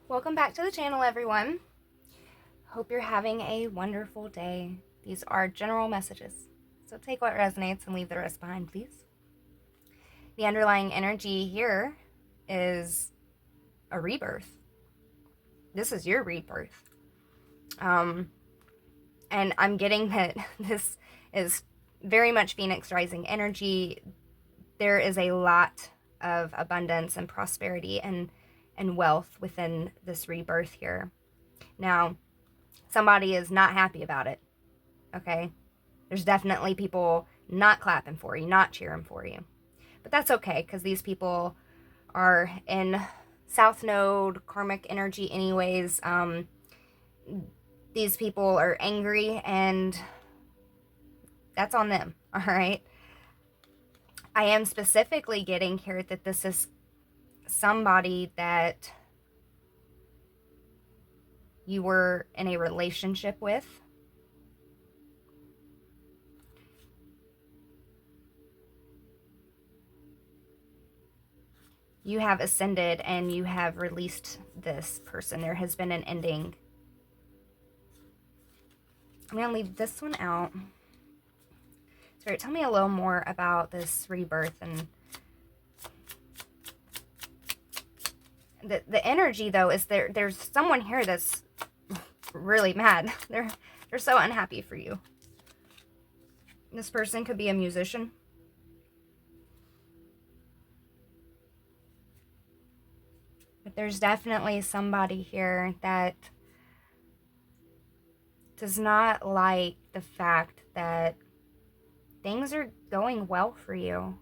Welcome back to the channel, everyone. Hope you're having a wonderful day. These are general messages, so take what resonates and leave the rest behind, please. The underlying energy here is a rebirth. This is your rebirth. And I'm getting that this is very much Phoenix rising energy. There is a lot of abundance and prosperity and wealth within this rebirth here. Now, somebody is not happy about it, okay? There's definitely people not clapping for you, not cheering for you. But that's okay, because these people are in South Node karmic energy anyways. These people are angry, and that's on them, all right? I am specifically getting here that this is somebody that you were in a relationship with. You have ascended and you have released this person. There has been an ending. I'm going to leave this one out. Spirit, tell me a little more about this rebirth and the energy, though, is there's someone here that's really mad. They're so unhappy for you. This person could be a musician. But there's definitely somebody here that does not like the fact that things are going well for you.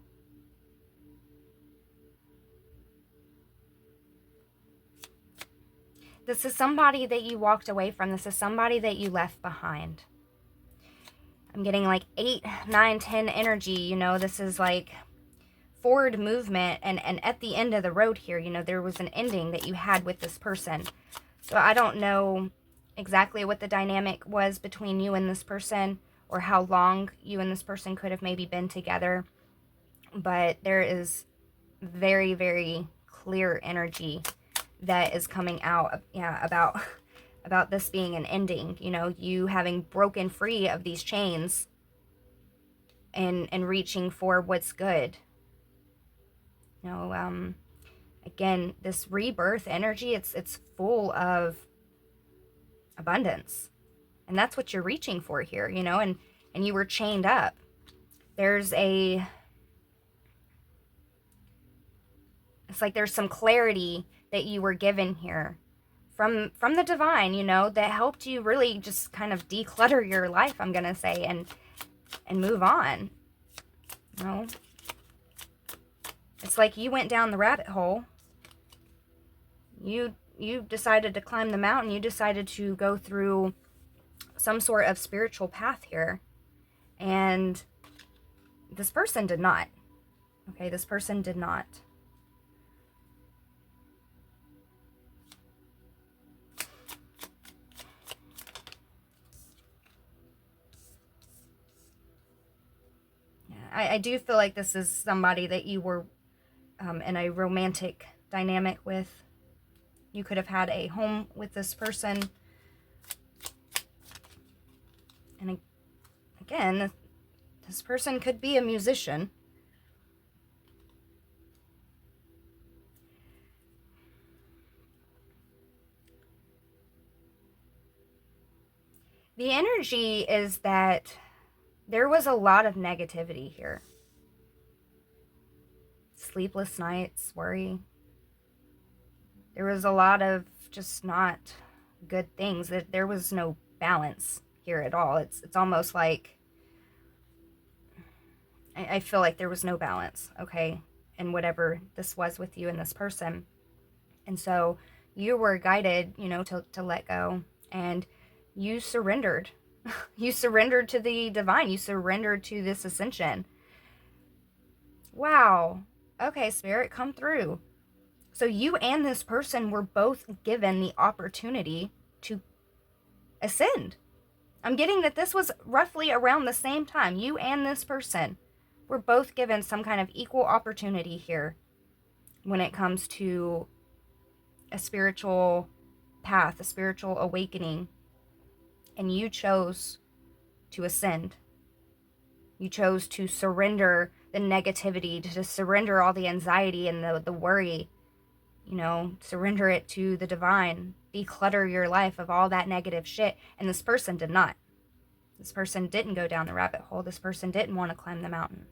This is somebody that you walked away from. This is somebody that you left behind. I'm getting like 8, 9, 10 energy. You know, this is like forward movement. And at the end of the road here, you know, there was an ending that you had with this person. So I don't know exactly what the dynamic was between you and this person, or how long you and this person could have maybe been together. But there is very, very clear energy that is coming out, about this being an ending. You know, you having broken free of these chains and reaching for what's good. You know, again, this rebirth energy, it's full of abundance, and that's what you're reaching for here. You know, and you were chained up. It's like there's some clarity that you were given here from the divine, you know, that helped you really just kind of declutter your life, I'm gonna say, and move on. You know, it's like you went down the rabbit hole. You decided to climb the mountain. You decided to go through some sort of spiritual path here, and this person did not. Okay, this person did not. I do feel like this is somebody that you were in a romantic dynamic with. You could have had a home with this person. And again, this person could be a musician. The energy is that there was a lot of negativity here. Sleepless nights, worry. There was a lot of just not good things. That there was no balance here at all. It's almost like I feel like there was no balance, okay, in whatever this was with you and this person. And so you were guided, you know, to let go, and you surrendered. You surrendered to the divine. You surrendered to this ascension. Wow. Okay, Spirit, come through. So you and this person were both given the opportunity to ascend. I'm getting that this was roughly around the same time. You and this person were both given some kind of equal opportunity here when it comes to a spiritual path, a spiritual awakening, and you chose to ascend. You chose to surrender the negativity, to surrender all the anxiety and the worry, surrender it to the divine, declutter your life of all that negative shit. And this person did not. This person didn't go down the rabbit hole. This person didn't want to climb the mountain.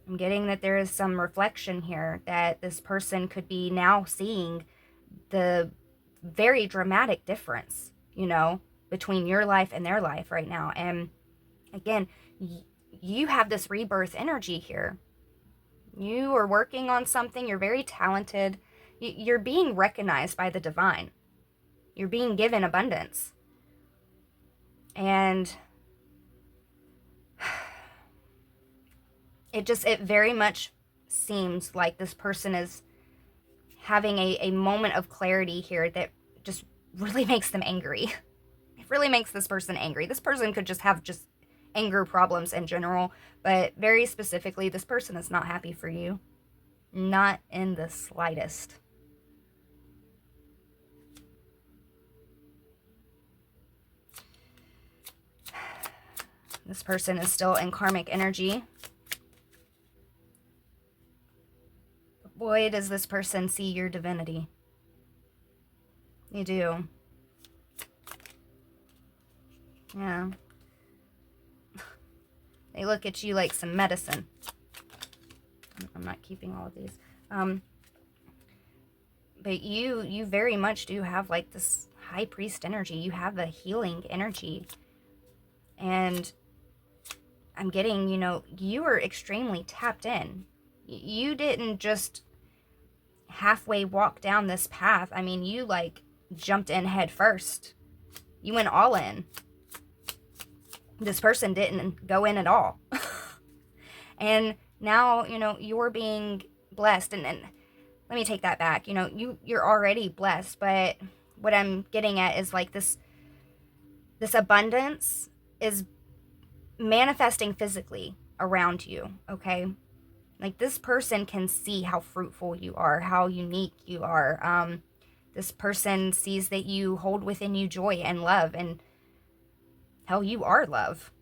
I'm getting that there is some reflection here that this person could be now seeing the very dramatic difference, between your life and their life right now. And again, you have this rebirth energy here. You are working on something. You're very talented. You're being recognized by the divine. You're being given abundance. And it very much seems like this person is having a moment of clarity here that just really makes them angry. It really makes this person angry. This person could just have anger problems in general, but very specifically, this person is not happy for you. Not in the slightest. This person is still in karmic energy. Boy, does this person see your divinity. You do. Yeah. They look at you like some medicine. I'm not keeping all of these. But you very much do have like this high priest energy. You have a healing energy. And I'm getting, you are extremely tapped in. You didn't just halfway walk down this path. I mean, you like jumped in head first. You went all in. This person didn't go in at all. And now, you're being blessed. And let me take that back. You're already blessed. But what I'm getting at is like this abundance is manifesting physically around you, okay? Like this person can see how fruitful you are, how unique you are. This person sees that you hold within you joy and love, and hell, you are love.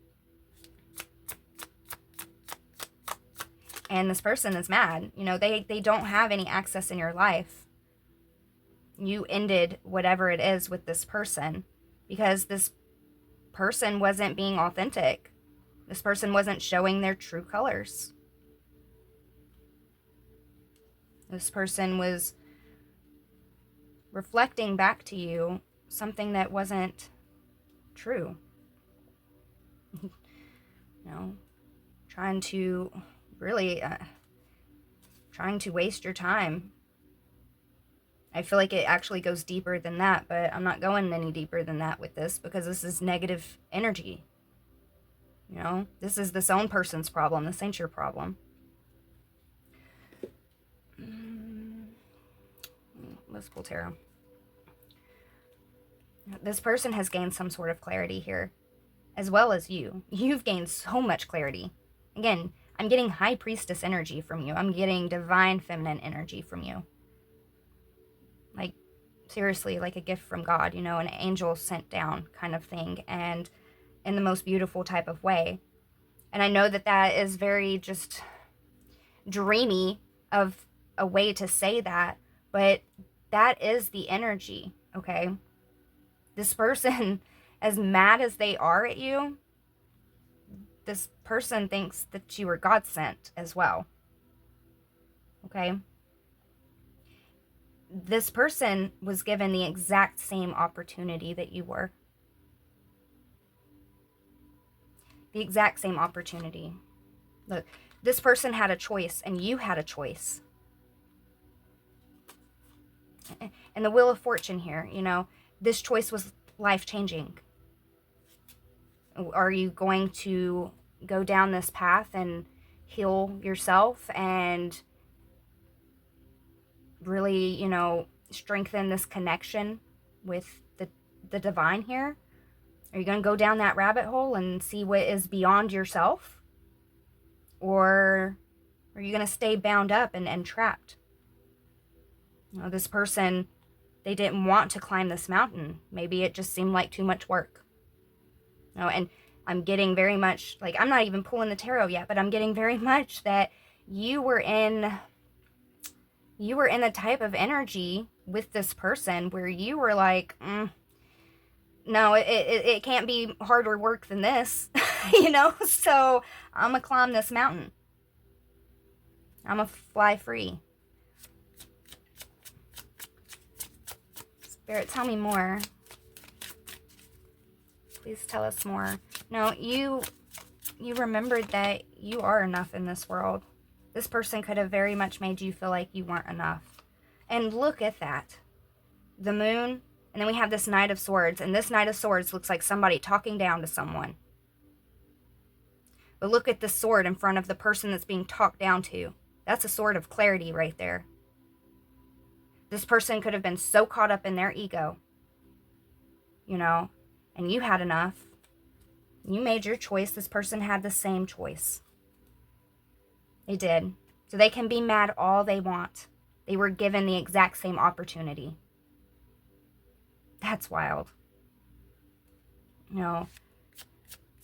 And this person is mad. They don't have any access in your life. You ended whatever it is with this person because this person wasn't being authentic. This person wasn't showing their true colors. This person was reflecting back to you something that wasn't true. Trying to waste your time. I feel like it actually goes deeper than that, but I'm not going any deeper than that with this because this is negative energy. This is this own person's problem. This ain't your problem. Let's pull tarot. This person has gained some sort of clarity here, as well as you. You've gained so much clarity. Again, I'm getting high priestess energy from you. I'm getting divine feminine energy from you. Like, seriously, like a gift from God, an angel sent down kind of thing, and in the most beautiful type of way. And I know that is very just dreamy of a way to say that, but that is the energy, okay? This person, as mad as they are at you, this person thinks that you were God sent as well, okay? This person was given the exact same opportunity that you were. The exact same opportunity. Look, this person had a choice and you had a choice. And the Wheel of Fortune here, this choice was life-changing. Are you going to go down this path and heal yourself and really, strengthen this connection with the divine here? Are you going to go down that rabbit hole and see what is beyond yourself? Or are you going to stay bound up and trapped? You know, this person, they didn't want to climb this mountain. Maybe it just seemed like too much work. You know, and I'm getting very much, like, I'm not even pulling the tarot yet, but I'm getting very much that you were in the type of energy with this person where you were like, no, it can't be harder work than this, so I'm gonna climb this mountain. I'm gonna fly free. Spirit, tell me more. Please tell us more. No, you remembered that you are enough in this world. This person could have very much made you feel like you weren't enough. And look at that. The moon, and then we have this Knight of Swords, and this Knight of Swords looks like somebody talking down to someone. But look at the sword in front of the person that's being talked down to. That's a sword of clarity right there. This person could have been so caught up in their ego, and you had enough. You made your choice. This person had the same choice. They did. So they can be mad all they want. They were given the exact same opportunity. That's wild.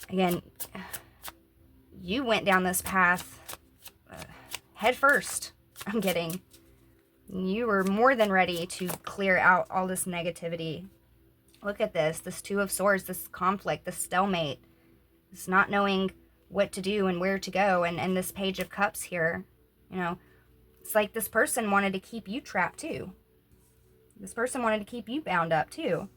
Again, you went down this path head first. I'm kidding. You were more than ready to clear out all this negativity. Look at this Two of Swords, this conflict, this stalemate, this not knowing what to do and where to go, and this Page of Cups here. It's like this person wanted to keep you trapped too. This person wanted to keep you bound up too.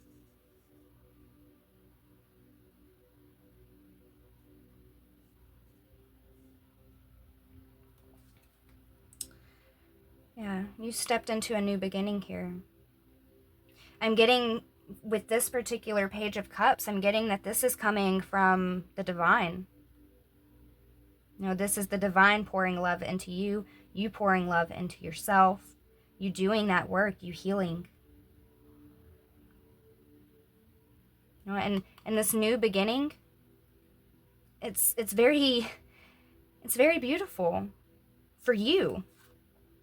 Yeah, you stepped into a new beginning here. I'm getting, with this particular Page of Cups, I'm getting that this is coming from the divine. This is the divine pouring love into you, you pouring love into yourself, you doing that work, you healing. And this new beginning, it's very beautiful for you.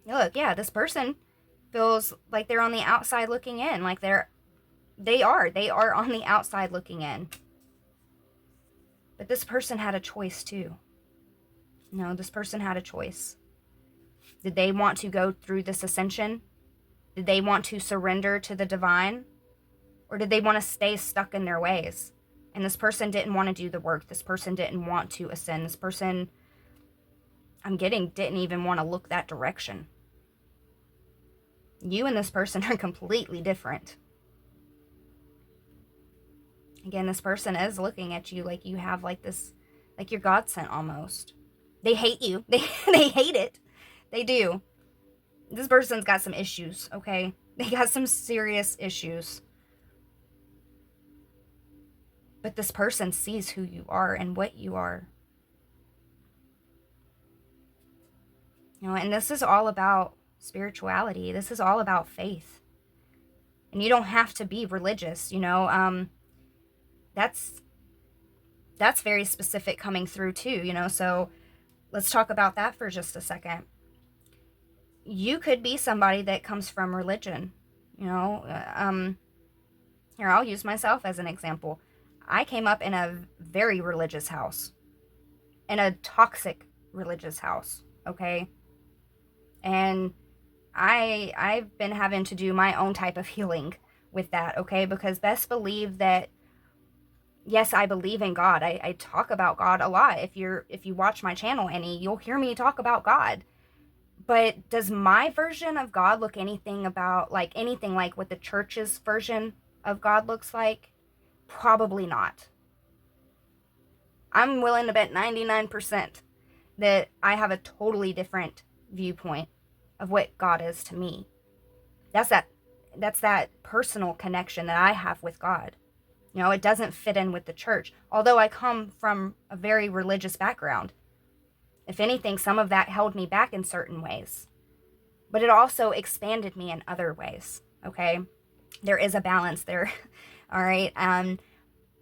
Look, yeah, this person feels like they're on the outside looking in, like they are on the outside looking in. But this person had a choice too. This person had a choice. Did they want to go through this ascension? Did they want to surrender to the divine? Or did they want to stay stuck in their ways? And this person didn't want to do the work. This person didn't want to ascend. This person, didn't even want to look that direction. You and this person are completely different. Again, this person is looking at you like you have like this, like you're God sent almost. They hate you. They hate it. They do. This person's got some issues, okay? They got some serious issues. But this person sees who you are and what you are. And this is all about spirituality. This is all about faith. And you don't have to be religious, that's very specific coming through too, so let's talk about that for just a second. You could be somebody that comes from religion, here, I'll use myself as an example. I came up in a very religious house, in a toxic religious house, okay? And I've been having to do my own type of healing with that, okay? Because best believe that, yes, I believe in God. I talk about God a lot. If you watch my channel any, you'll hear me talk about God. But does my version of God look anything like what the church's version of God looks like? Probably not. I'm willing to bet 99% that I have a totally different viewpoint of what God is to me. That's that personal connection that I have with God. It doesn't fit in with the church. Although I come from a very religious background. If anything, some of that held me back in certain ways. But it also expanded me in other ways, okay? There is a balance there, all right?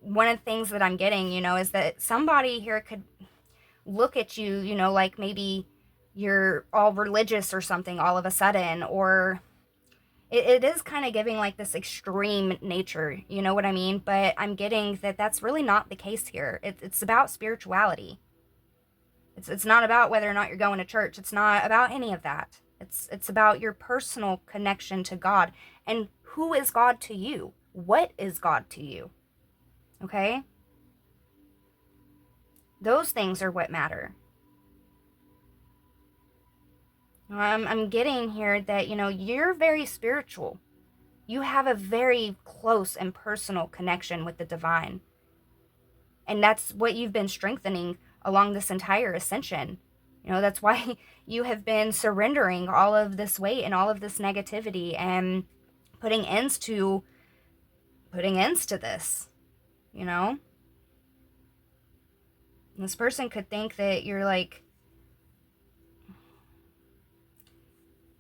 One of the things that I'm getting, is that somebody here could look at you, like maybe you're all religious or something all of a sudden, or it is kind of giving like this extreme nature, you know what I mean? But I'm getting that that's really not the case here. It's about spirituality. It's not about whether or not you're going to church. It's not about any of that. It's about your personal connection to God. And who is God to you? What is God to you? Okay? Those things are what matter. I'm getting here that, you're very spiritual. You have a very close and personal connection with the divine. And that's what you've been strengthening along this entire ascension. That's why you have been surrendering all of this weight and all of this negativity and putting ends to this, And this person could think that you're like,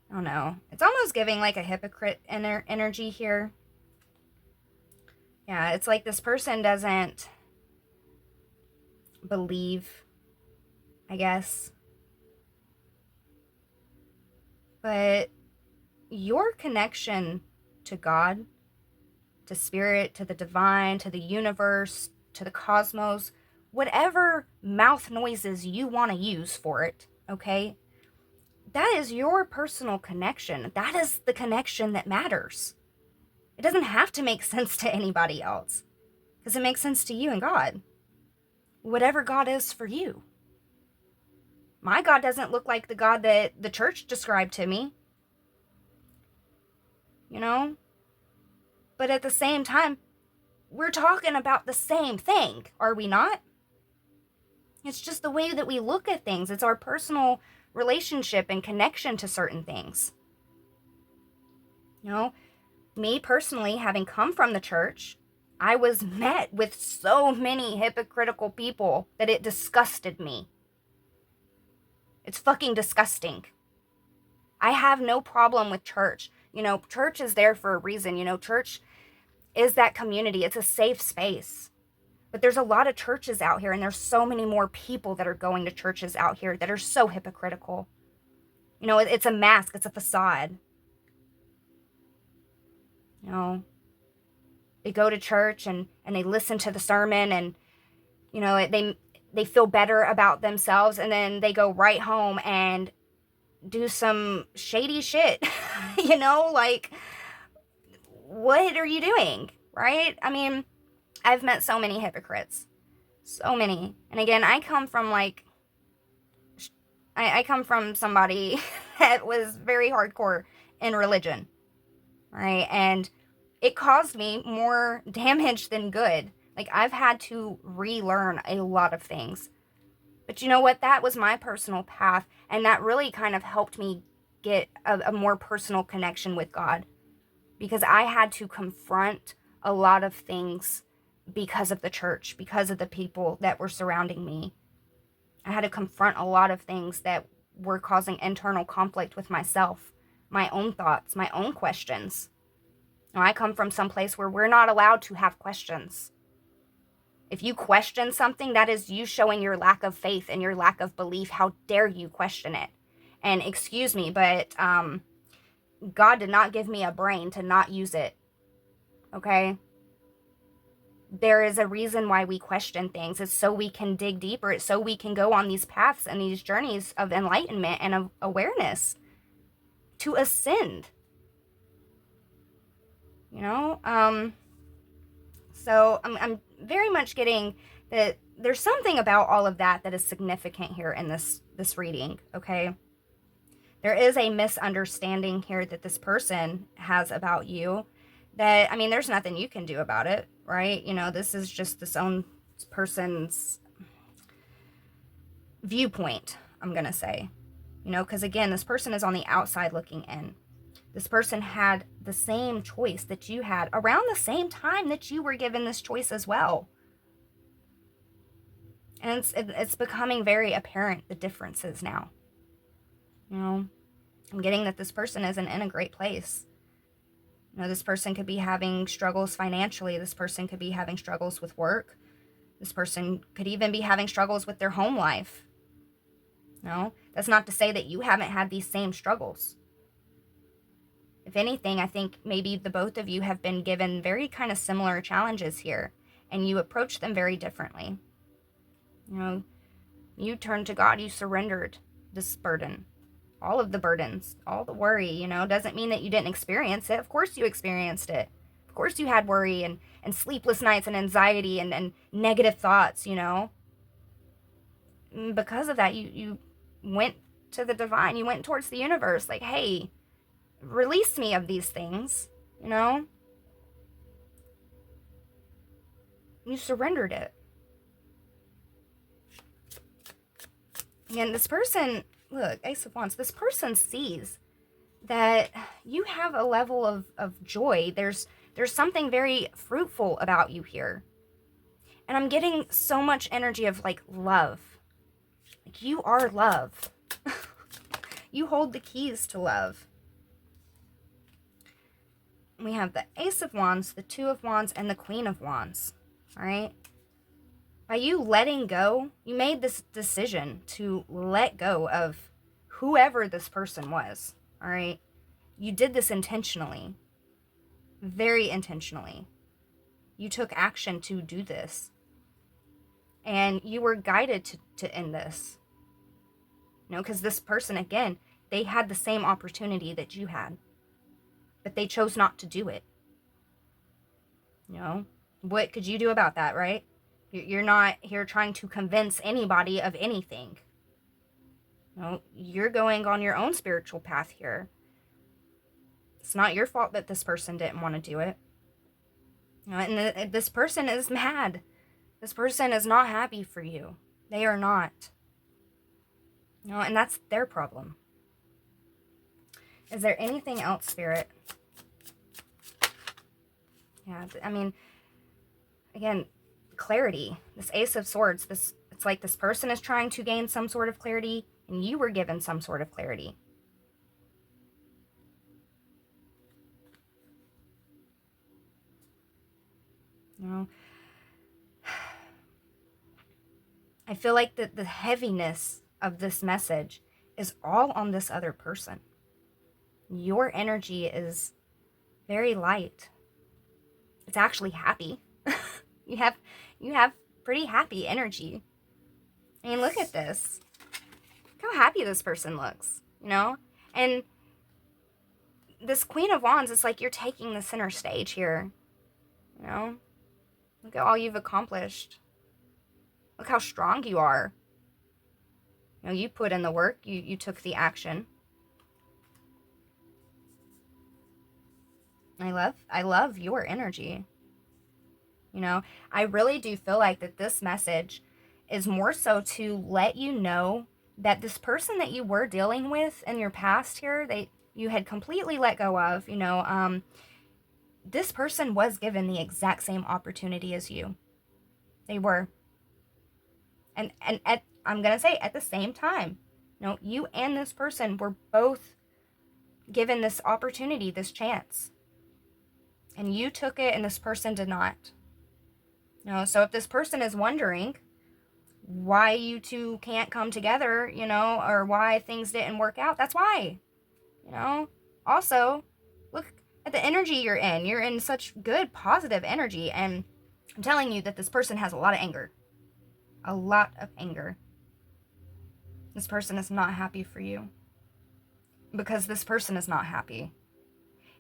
I don't know. It's almost giving like a hypocrite energy here. Yeah, it's like this person doesn't believe, I guess. But your connection to God, to spirit, to the divine, to the universe, to the cosmos, whatever mouth noises you want to use for it, okay? That is your personal connection. That is the connection that matters. It doesn't have to make sense to anybody else, because it makes sense to you and God. Whatever God is for you. My God doesn't look like the God that the church described to me. But at the same time, we're talking about the same thing, are we not? It's just the way that we look at things. It's our personal relationship and connection to certain things. Me personally, having come from the church, I was met with so many hypocritical people that it disgusted me. It's fucking disgusting. I have no problem with church. Church is there for a reason. Church is that community. It's a safe space. But there's a lot of churches out here, and there's so many more people that are going to churches out here that are so hypocritical. It's a mask. It's a facade. They go to church and they listen to the sermon, and, they feel better about themselves, and then they go right home and do some shady shit. Like, what are you doing, right? I mean, I've met so many hypocrites. So many. And again, I come from I come from somebody that was very hardcore in religion, right? And it caused me more damage than good. Like, I've had to relearn a lot of things. But you know what? That was my personal path, and that really kind of helped me get a more personal connection with God, because I had to confront a lot of things because of the church, because of the people that were surrounding me. I had to confront a lot of things that were causing internal conflict with myself, my own thoughts, my own questions. Now, I come from some place where we're not allowed to have questions. If you question something, that is you showing your lack of faith and your lack of belief. How dare you question it? And excuse me, but God did not give me a brain to not use it. Okay? There is a reason why we question things. It's so we can dig deeper. It's so we can go on these paths and these journeys of enlightenment and of awareness to ascend. So I'm very much getting that there's something about all of that is significant here in this reading, okay? There is a misunderstanding here that this person has about you that, I mean, there's nothing you can do about it, right? This is just this own person's viewpoint, I'm going to say. Because again, this person is on the outside looking in. This person had the same choice that you had around the same time that you were given this choice as well. And it's becoming very apparent, the differences now. I'm getting that this person isn't in a great place. This person could be having struggles financially. This person could be having struggles with work. This person could even be having struggles with their home life. That's not to say that you haven't had these same struggles. If anything, I think maybe the both of you have been given very kind of similar challenges here, and you approach them very differently. You know, you turned to God, you surrendered this burden, all of the burdens, all the worry, you know, doesn't mean that you didn't experience it. Of course you experienced it. Of course you had worry and sleepless nights and anxiety and negative thoughts, you know. And because of that, you went to the divine, you went towards the universe, like, hey, release me of these things, you know. You surrendered it. And this person, look, Ace of Wands, this person sees that you have a level of joy. There's something very fruitful about you here. And I'm getting so much energy of like love. Like you are love. You hold the keys to love. We have the Ace of Wands, the Two of Wands, and the Queen of Wands. All right? By you letting go, you made this decision to let go of whoever this person was. All right? You did this intentionally. Very intentionally. You took action to do this. And you were guided to end this. You know, because this person, again, they had the same opportunity that you had. But they chose not to do it. You know, what could you do about that, right? You're not here trying to convince anybody of anything. You know, you're going on your own spiritual path here. It's not your fault that this person didn't want to do it. You know, and this person is mad. This person is not happy for you. They are not. You know, and that's their problem. Is there anything else, Spirit? Yeah, I mean, again, clarity. This Ace of Swords, it's like this person is trying to gain some sort of clarity, and you were given some sort of clarity. You know, I feel like the heaviness of this message is all on this other person. Your energy is very light. It's actually happy. you have pretty happy energy. I mean, look at this. Look how happy this person looks, you know? And this Queen of Wands, it's like you're taking the center stage here, you know? Look at all you've accomplished. Look how strong you are. You know, you put in the work. You took the action. I love your energy. You know, I really do feel like that this message is more so to let you know that this person that you were dealing with in your past here, you had completely let go of, you know, this person was given the exact same opportunity as you. They were. And I'm going to say at the same time, you know, you and this person were both given this opportunity, this chance. And you took it and this person did not. You know, so if this person is wondering why you two can't come together, you know, or why things didn't work out, that's why. You know, also, look at the energy you're in. You're in such good, positive energy. And I'm telling you that this person has a lot of anger. A lot of anger. This person is not happy for you. Because this person is not happy.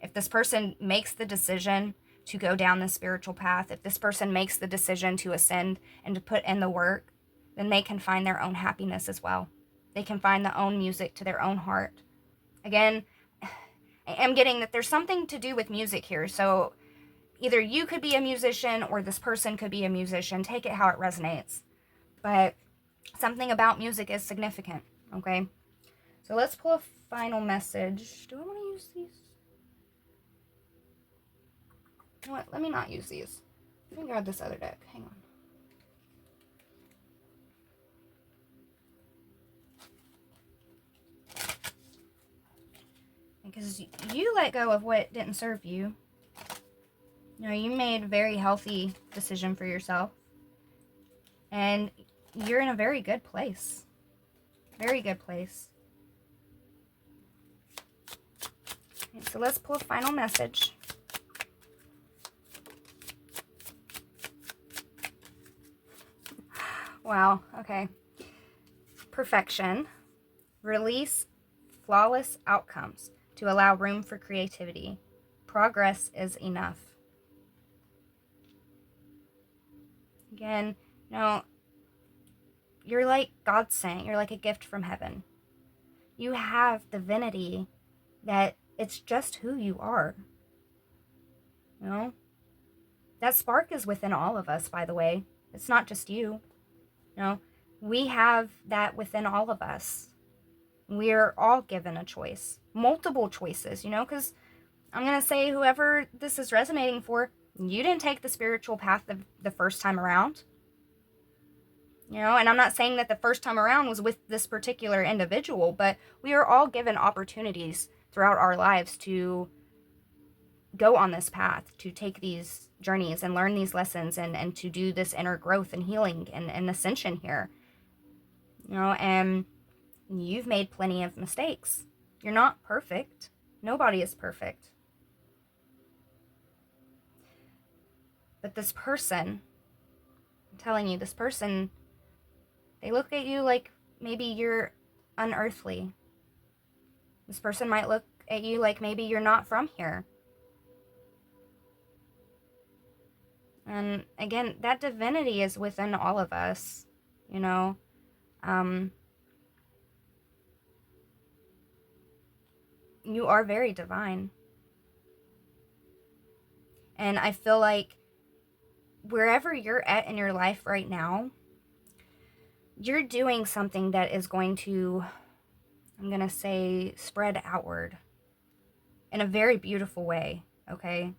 If this person makes the decision to go down the spiritual path, if this person makes the decision to ascend and to put in the work, then they can find their own happiness as well. They can find their own music to their own heart. Again, I am getting that there's something to do with music here. So either you could be a musician or this person could be a musician. Take it how it resonates. But something about music is significant, okay? So let's pull a final message. Do I want to use these? You know what? Let me not use these. Let me grab this other deck. Hang on. Because you let go of what didn't serve you. You know, you made a very healthy decision for yourself. And you're in a very good place. Very good place. Okay, so let's pull a final message. Wow, okay. Perfection. Release flawless outcomes to allow room for creativity. Progress is enough. Again, you're like God sent. You're like a gift from heaven. You have divinity that it's just who you are. That spark is within all of us, by the way. It's not just you. We have that within all of us. We're all given a choice, multiple choices, because I'm going to say whoever this is resonating for, you didn't take the spiritual path the first time around. And I'm not saying that the first time around was with this particular individual, but we are all given opportunities throughout our lives to go on this path, to take these journeys and learn these lessons and to do this inner growth and healing and ascension here. And you've made plenty of mistakes. You're not perfect. Nobody is perfect. But this person, I'm telling you, this person, they look at you like maybe you're unearthly. This person might look at you like maybe you're not from here. And again, that divinity is within all of us, you are very divine. And I feel like wherever you're at in your life right now, you're doing something that is going to, I'm going to say, spread outward in a very beautiful way, okay?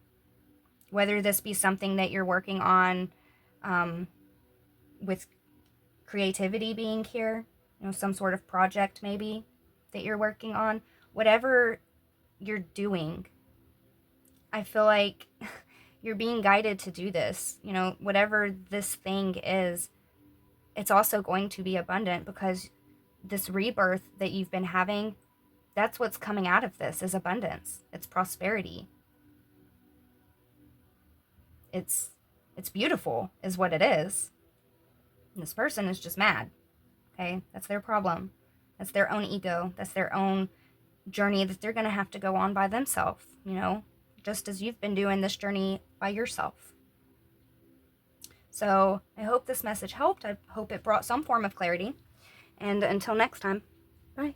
Whether this be something that you're working on with creativity being here, some sort of project maybe that you're working on, whatever you're doing, I feel like you're being guided to do this. Whatever this thing is, it's also going to be abundant, because this rebirth that you've been having, that's what's coming out of this, is abundance. It's prosperity. It's beautiful is what it is. And this person is just mad. Okay? That's their problem. That's their own ego. That's their own journey that they're going to have to go on by themselves, just as you've been doing this journey by yourself. So I hope this message helped. I hope it brought some form of clarity. And until next time, bye.